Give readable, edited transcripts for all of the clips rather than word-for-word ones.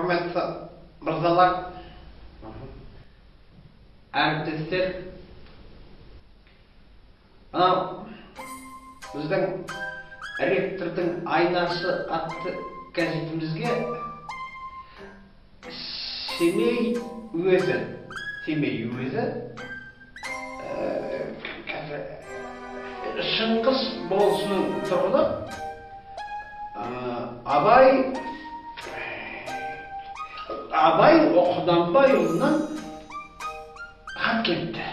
құрметті мырзалар, әріптестер, анау біздің ректордың айнасы атты газетімізге Семей уезі Шыңғыс болысының тұрғыны Абай Құнанбайұлынан хат келіпті.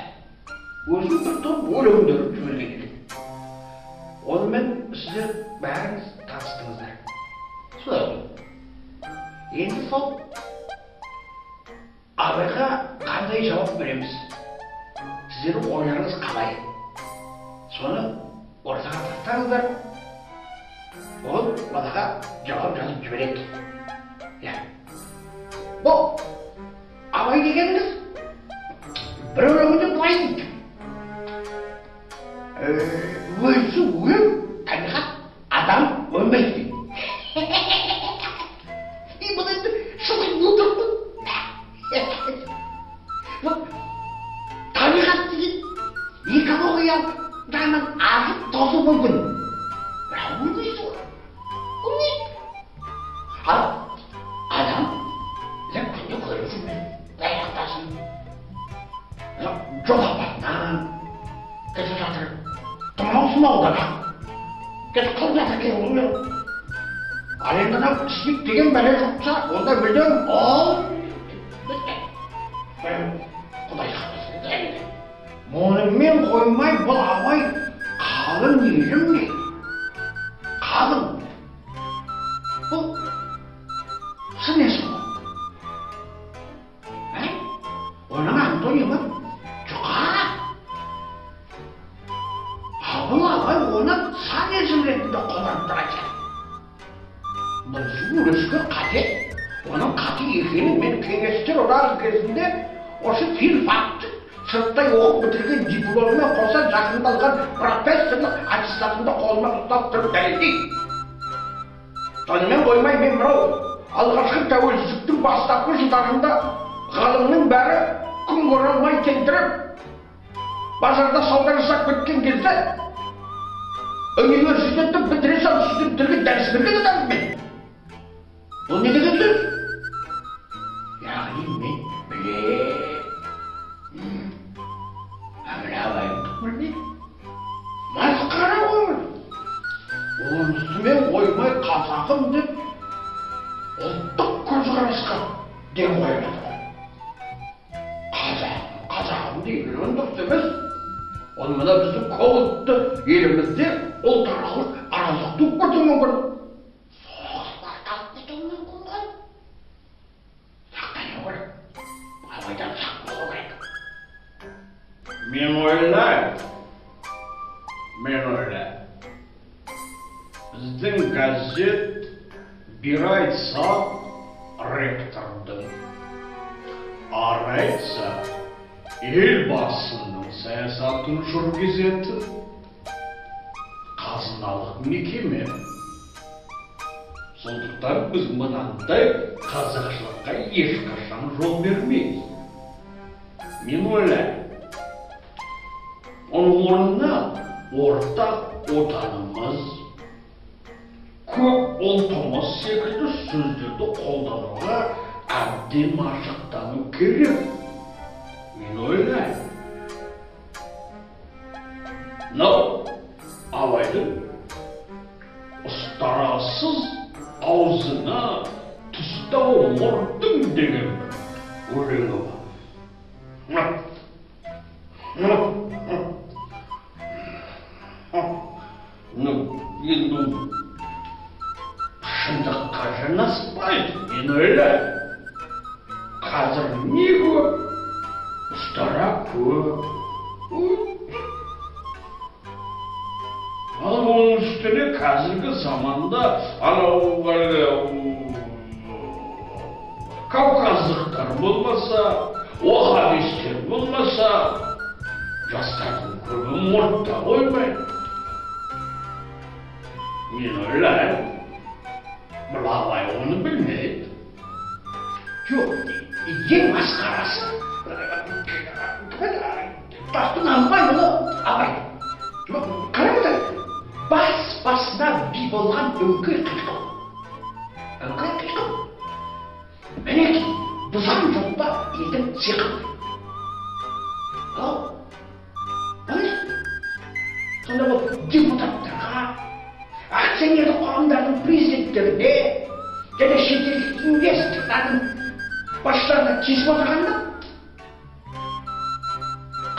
Өзінің бір топ өлеңдер жіберген екен. Онымен сіздер бәріңіз таныстыңыздар. Солай ғой. Енді сол Абайға қандай жауап береміз? Сіздердің ойларыңыз қалай? Соны ортаға тастаңыздар. Ол балаға жауап жазып жібереді. Бұл Абай дегеніңіз бір өлеңінде былай дейді. Өлсі өлім, табиғат адам өлмейді дейді. Бұл енді шылай бұлдырып бұл. Табиғат деген экологиялық жағынан азып тозу мүмкін. Бірақ өлмейді ғой. Өлмейді. Ал адам күнде көріп жүрмейді. Аяқтасын. Жол апатынан кетіп жатыр. Тұмау-сымаудан кетіп қалып жатыр екен олар. Ал енді мынау кісілік деген бәле жоқса, онда мүлдем ол Құдай сақтасын дәлелді. Мұнымен қоймай бұл Абай қалың елім не? Қалың. Бұл шын есі ғой. Оның Антония ма? Жұқа. Бұл Абай оны сан есім ретінде қолданып тұрады. Бұл сөйлеске қате. Оның қате екенін мен кеңестер одағы кезінде осы филфакты сырттай оқып бітірген дипломмен қоса жақындалған профессорлық аттестатымды қолыма ұстап тұрып дәлелдейді. Сонымен қоймай мен мынау алғашқы тәуелсіздіктің бастапқы жылдарында ғалымның бәрі күн көре алмай тентіреп, базарда сауда жасап кеткен кезде университетті бітіре сал студенттерге дәріс берген адаммын мен. Бұл не деген сөз? Яғни мен білем. Әміл Абайымды білмейді. Масқара ғой. Онысымен қоймай қазағым деп ұлттық көзқарасқа ден қойып жатыр. Қазағым деген дұрыс емес. Оны мына біздің көпұлтты елімізде ұлтаралық араздық туып кетуі мүмкін. Соғыс басталып кетуі мүмкін ғой. Сақтану керек. Абайдан сақ болу керек. Мен ойлаймын. Біздің газет бір айтса ректордың, ары айтса елбасының саясатын жүргізетін қазыналық мекеме. Сондықтан біз мынандай қазақшылыққа ешқашан жол бермейміз. Мен ойлаймын, оның орнына ортақ отанымыз, көп ұлтымыз секілді сөздерді қолдануға әбден машықтану керек. Мен ойлаймын, мынау Абайдың ұстарасыз аузына тұстау мұртың деген өлеңі бар. Енді шындыққа жанаспайды, мен ойлаймын. Қазір не көп? Ұстара көп. Ал оның үстіне қазіргі заманда анау кавказдықтар болмаса, уахабистер болмаса, жастардың көбі мұртта қоймайды. Мен ойлаймын, бұл Абай оны білмейді. жоқ, ең масқарасы тастың алмай мұны абай. Қараңыздар, басына би болған өңкей қиқым. Өңкей қиқым. Мінеки, бұзан жолда елдің сиқым. Ал, бұл не? Сонда бұл депутаттарға, акционерлік қоғамдардың президенттеріне, және шетелдік инвесторлардың басшыларына тиісіп отырғанда,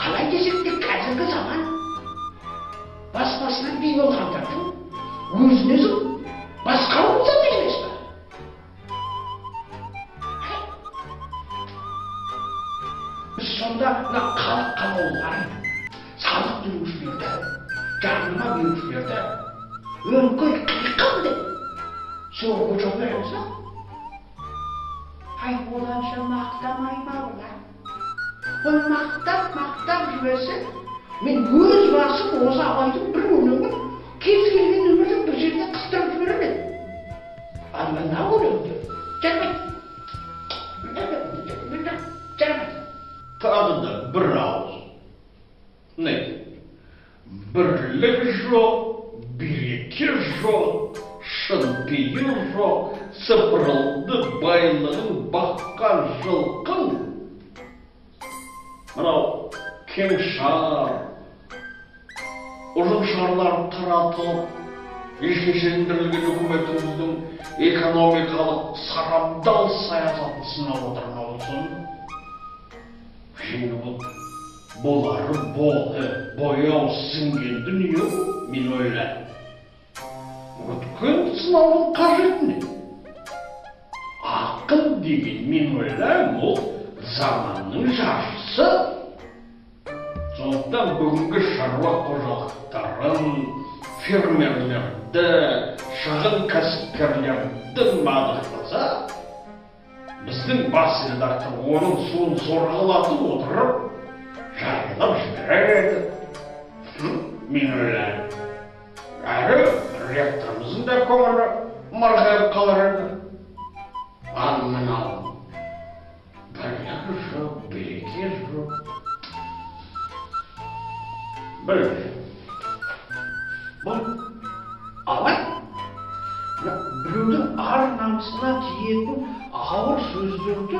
қалай десек те қазіргі заман басына би болғандардың өзін-өзі басқару заңы емес пе? Біз сонда мына халық қалаулыларын, салық төлеушілерді, жарнама берушілерді өңкей қиқым деп соғып жоқ береміз ба? Ай, оданша мақтамай ма бұлар? Ол мақтап жіберсе, мен өз басым осы абайдың бір өлеңін кез келген өмірдің бір жеріне қыстырып жіберер едім. Ал мына өлеңді жарамайды. Тағы да бір ауыз. Не? Бірлік жоқ, береке жоқ, шынпиы жоқ, сыпырылды байлығын баққан жылқың. Мынау кең шар, ұжым шарларын таратып, ешкешендірілген үкіметіміздің экономикалық сарабдал саясатын сынап отырған olsun. Şimdi болары болды, бояу сіңген дүние, мен ойлаймын. Өткен сынаудың қажеті не? Ақыл деген мен ойлаймын, ол заманның жаршысы. Сондықтан бүгінгі шаруа қожалықтарын, фермерлерді, шағын кәсіпкерлерді мадақтаса, біздің бас редактор оның суын сорғалатып отырып, жарғылап жібереді. Мен ойлаймын. Әрі ректорымыздың да көңілі марғайып қалар еді. Ал мынау бірлігі жоқ, береке жоқ. Білмеймін. Бұл абай біреудің ар намысына тиетін ауыр сөздерді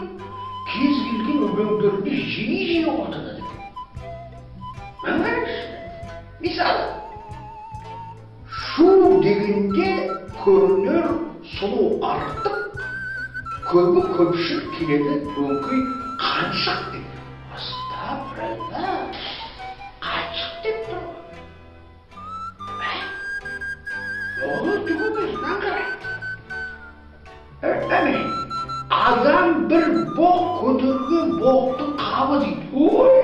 кез келген өлеңдерінде жиі қолданады. Мысалы, шу дегенде көрінер сұлу артып, көбі көпшіл келеді өңкей қаншық деп. Осында бірінді қаншық деп тұр. Олы түгі біздің қарайды. Әмін, адам бір боқ көтерген боқтың қабы дейді. Ой!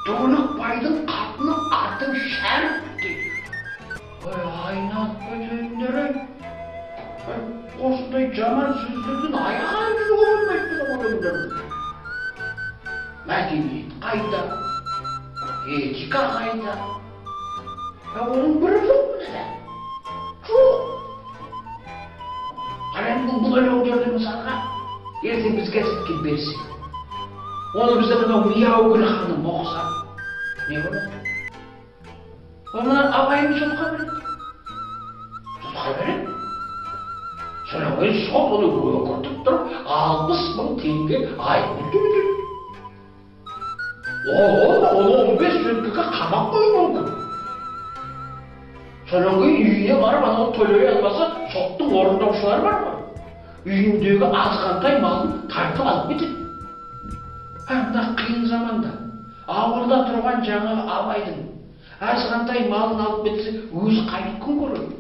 Донық байдың қатының атын шәріп дейді. Ой, айналып көтендері. Осындай жаман сөздердің аяған жүгі болмайды оңдарды. Мәдениет қайда? Этика қайда? Оның бірі жоқ мұнда. Жоқ. Қараңғы бұл өлеңдерді мысалға, ертең біз газетке берсек. Оны бізде мынау Мияугүл ханым оқыса, не болады? Ол мына абайын сотқа береді. Сотқа береді. Содан кейін сот оны өкіртіп тұрып, 60.000 теңге айыппұл төлетеді. Оны 15 сүйеткіге қамап қою мүмкін. Содан кейін үйіне барып, анау төлей алмаса, соттың орындаушылары бар ма? Үйіндегі азғантай малын тартып алып кетеді. Мына қиын заманда, ауылда тұрған жаңағы абайдың азғантай малын алып кетсе, өзі қайтып күн көреді.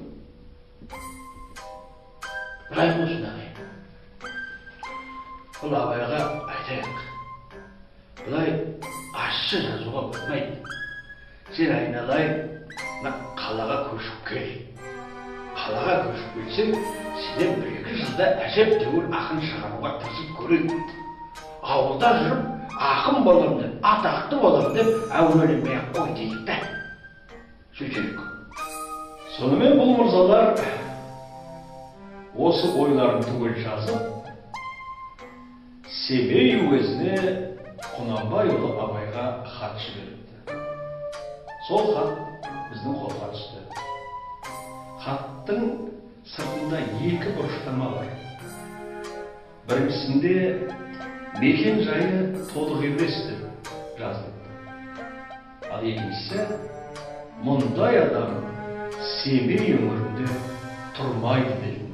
Былай болсын ағайын. Бұл абайға айтайық. Бұлай ашшы жазуға болмайды. Сен айналайын, қалаға көшіп кел. Қалаға көшіп келсең, сенен 1-2 жылда әжептәуір ақын шығаруға тырысып көрейін. Ауылда жүріп, ақын боламын деп, атақты боламын деп, әуреленбей-ақ қой дейік та. шешелік. Сонымен бұл мырзалар осы ойларын түгел жазып, Семей уезіне Құнанбайұлы Абайға хат жіберіпті. Сол хат біздің қолға түсті. Хаттың сыртында екі бұрыштама бар. Біріншісінде мекен жайы толық емес деп жазылыпты. Ал екіншісі, мұндай адам Семей өңірінде тұрмайды делінген.